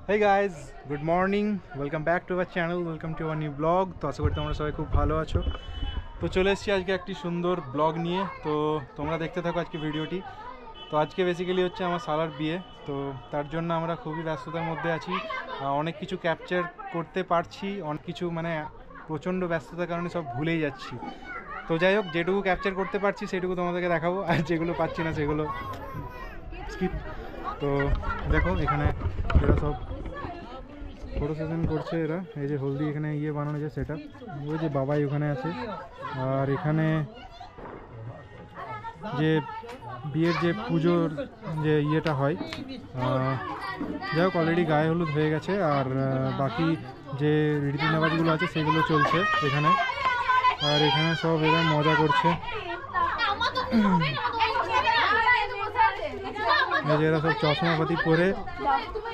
Hey guys, good morning. Welcome back to our channel. Welcome to our new vlog. তো আশা করি তোমরা সবাই খুব ভালো আছো। তো চলে এসেছি আজকে একটি সুন্দর ব্লগ নিয়ে। তো তোমরা দেখতে থাকো আজকে ভিডিওটি। তো আজকে বেসিক্যালি হচ্ছে আমার শালার বিয়ে। তো তার জন্য আমরা খুবই ব্যস্ততার মধ্যে আছি। অনেক কিছু ক্যাপচার করতে পারছি, অনেক কিছু মানে প্রচণ্ড ব্যস্ততার কারণে সব ভুলেই যাচ্ছি। তো যাই হোক, যেটুকু ক্যাপচার করতে পারছি সেটুকু তোমাদেরকে দেখাবো, আর যেগুলো পাচ্ছি না সেগুলো স্কিপ। তো দেখো এখানে এরা সব ফটো সেশন করছে। এরা এই যে হলদি এখানে বানানো যে সেটা, ওই যে বাবাই ওখানে আছে। আর এখানে যে বিয়ের যে পুজোর যে ইয়েটা হয়, যাই হোক অলরেডি গায়ে হলুদ হয়ে গেছে। আর বাকি যে রীতি নেওয়াজগুলো আছে সেগুলো চলছে এখানে। আর এখানে সব এরা মজা করছে। এরা সব চশমাপাতি পরে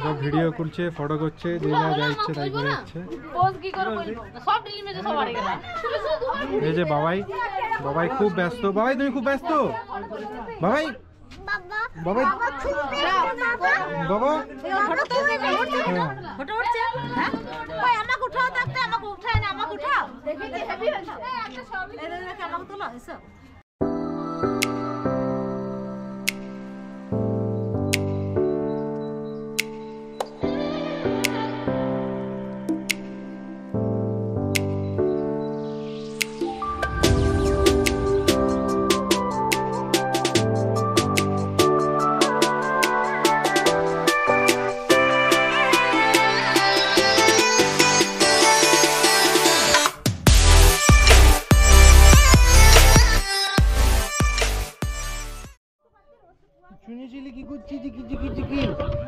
সব ভিডিও করছে, ফটো করছে, যে যা ইচ্ছে তাই করে যাচ্ছে। এই যে বাবাই বাবাই খুব ব্যস্ত। বাবাই তুমি খুব ব্যস্ত? বাবাই বাবাই বাবা শুনেছিলি কি করছিস?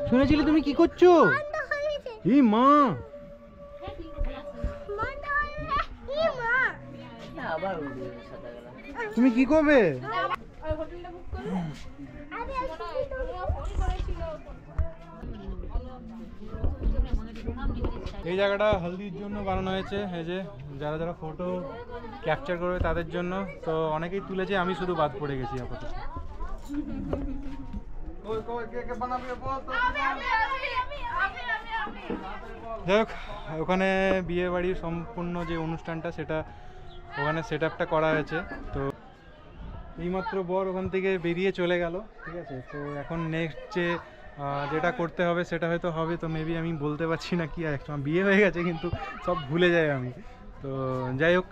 শুনেছিলি তুমি কি করছো? এই মা তুমি কি করবে? এই জায়গাটা হলদির জন্য বানানো হয়েছে। এই যে যারা যারা ফটো ক্যাপচার করবে তাদের জন্য। তো অনেকেই তুলেছে, আমি শুধু বাদ পড়ে গেছি আপাতত। যাই হোক, ওখানে বিয়ে বাড়ির সম্পূর্ণ যে অনুষ্ঠানটা সেটা ওখানে সেট আপটা করা হয়েছে। তো এইমাত্র বর ওখান থেকে বেরিয়ে চলে গেল, ঠিক আছে। তো এখন নেক্সট যেটা করতে হবে সেটা হয়তো হবে। তো মেবি আমি বলতে পারছি না কি, বিয়ে হয়ে গেছে কিন্তু সব ভুলে যাই আমি। তো যাই হোক,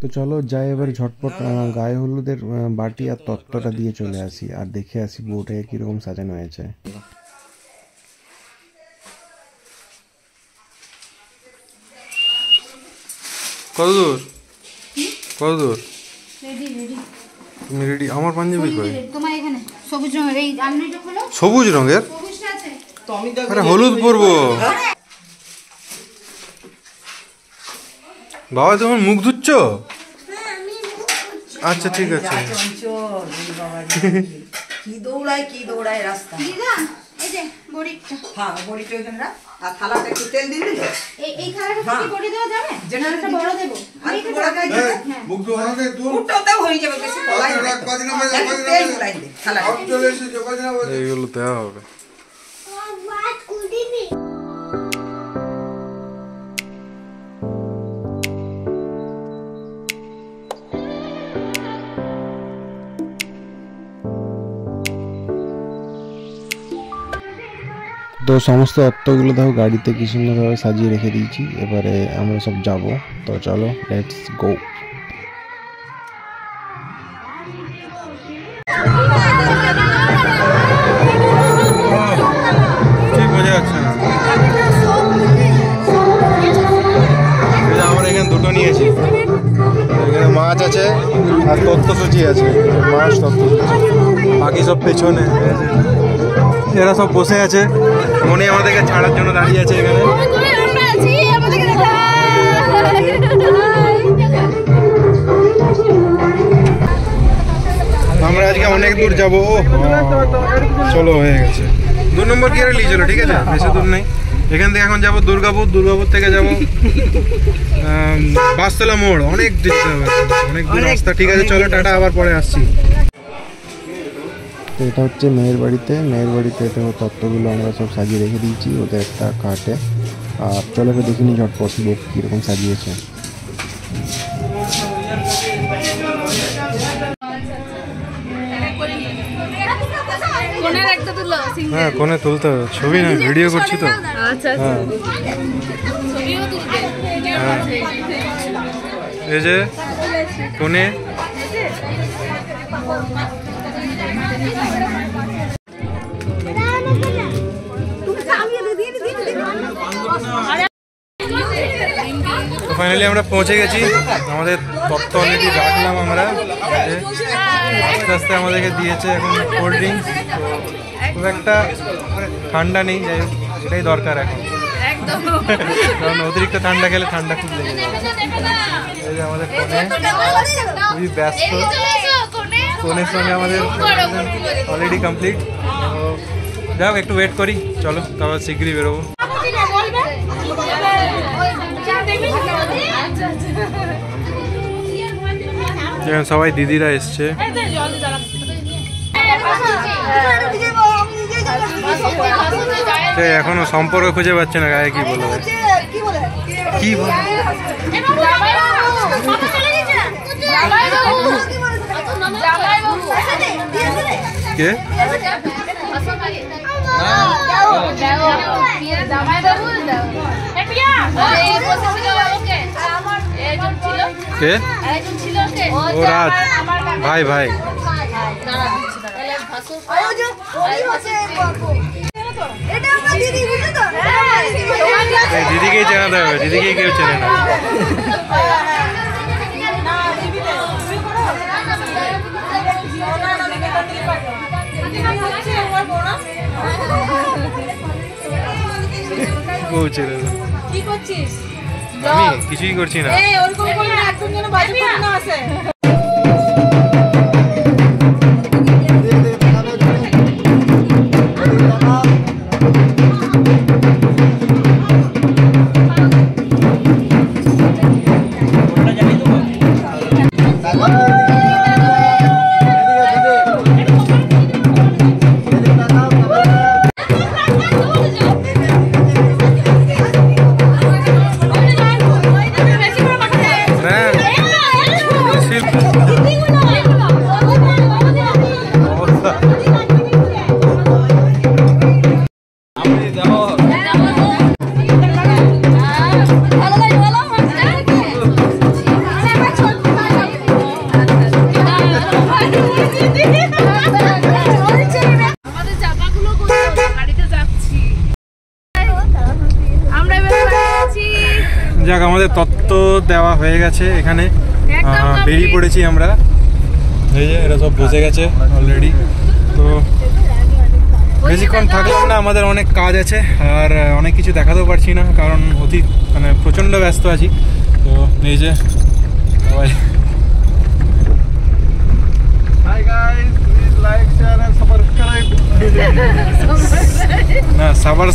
তো চলো যাই এবার ঝটপট গায়ে হলুদের বাটি আর তত্ত্বটা দিয়ে চলে আসি, আর দেখে আসি বউটাকে কিরকম সাজানো হয়েছে। কতদূর কতদূর? তুমি রেডি? আমার পাঞ্জাবি কই? তোমার এখানে সবুজ রঙের। এই আলমারিটা খোলো। সবুজ রঙের? সবুজটা আছে তো, আমি তো আরে হলুদ পরবো। বাবা তোমার মুখ ধুচ্ছো? আচ্ছা ঠিক আছে। কি দৌড়ায় রাস্তা। এই যে বড়িটা। হ্যাঁ, বড়িটা ওখানে রাখ। আর থালাটা একটু তেল দিয়ে দিলে। এই থালাটা কি বড়ি দেওয়া যাবে? জেনারেলটা বড় দেব। আমি একটু টাকা দিয়ে দেব। মুখ ধোয়াতে তুই মুখটাও হয়ে যাবে, বেশি কলাই না। তেল গুলাই দে থালাটা। সব চলে এসে যোগাযোগ হবে। এইগুলো দেওয়া হবে। বাত কুদিবি। তো সমস্ত তত্ত্বগুলো দেখো গাড়িতে কি সুন্দরভাবে সাজিয়ে রেখে দিয়েছি। এবারে আমরা সব যাব। তো চলো লেটস গো। ঠিক বোঝা যাচ্ছে না। আমরা এখানে দুটো নিয়েছি। এখানে মাছ আছে আর তত্ত্বসূচি আছে। মাছ তত্ত্বসূচি, বাকি সব পেছনে। এরা সব বসে আছে, মনে আমাদেরকে ছাড়ার জন্য দাঁড়িয়ে আছে এখানে। আমরা আজকে অনেক দূর যাবো। চলো হয়ে গেছে 2 নম্বর গিয়ারে নিয়ে চলো, ঠিক আছে? বেশি দূর নেই। এখান থেকে এখন যাবো দুর্গাপুর, দুর্গাপুর থেকে যাবো বাসতলা মোড়। অনেক যেতে হবে, অনেক দূর রাস্তা। ঠিক আছে চলো টাটা, আবার পরে আসছি। এটা হচ্ছে মেয়ের বাড়িতে এটা তত্ত্বগুলো আমরা সব সাজিয়ে রেখে দিয়েছি ওদের একটা কাটে। আর চলো এবার দেখিনি ঝটপট লোক কীরকম সাজিয়েছে। হ্যাঁ কোণে তুলতে হবে, ছবি না ভিডিও করছি তো। হ্যাঁ এই যে কোণে তো ফাইনালি আমরা পৌঁছে গেছি। আমাদের তত্ত্ব অলরেডি রাখলাম আমরা, আস্তে আস্তে আমাদেরকে দিয়েছে এখন কোল্ড ড্রিঙ্কস। খুব একটা ঠান্ডা নেই, যাই হোক এটাই দরকার এখন, কারণ অতিরিক্ত ঠান্ডা খেলে ঠান্ডা খুব লেগে যাবে। এই যে আমাদের ফোনে খুবই ব্যস্ত, ফোনের সঙ্গে আমাদের অলরেডি কমপ্লিট। যাই হোক একটু ওয়েট করি, চলো তারপর শীঘ্রই বেরোবো। সবাই দিদিরা এসছে, এখনো সম্পর্ক খুঁজে পাচ্ছে না, গায়ে কি বলবো কি কে কে ও রাজ ভাই ভাই দিদিকেই চেনাতে হবে, দিদিকেই কেউ চেনে না। আমি কিছুই করছি না। যাক আমাদের তত্ত্ব দেওয়া হয়ে গেছে, এখানে বেরিয়ে পড়েছি আমরা। এই যে এরা সব বসে গেছে অলরেডি। তো বেশিক্ষণ থাকলাম না, আমাদের অনেক কাজ আছে আর অনেক কিছু দেখাতেও পারছি না, কারণ মানে প্রচণ্ড ব্যস্ত আছি। তো এই যে সবাই না সাবার